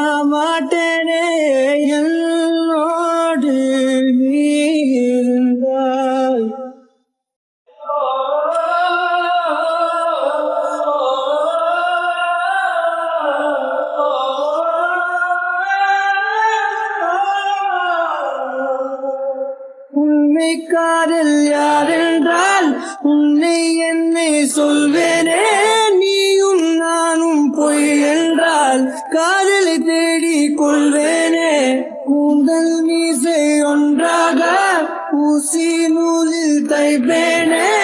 மாட்டேனே என்னோடு நீ இருந்தாய். உன்னை காதல் யாரென்றால் உன்னை என்னை சொல்வேனே. நீயும் நானும் பொய் என்றால் காதலை தேடிக் கொள்வேனே. கூந்தல் மீசை ஒன்றாக ஊசி நூலில் தைப்பேனே.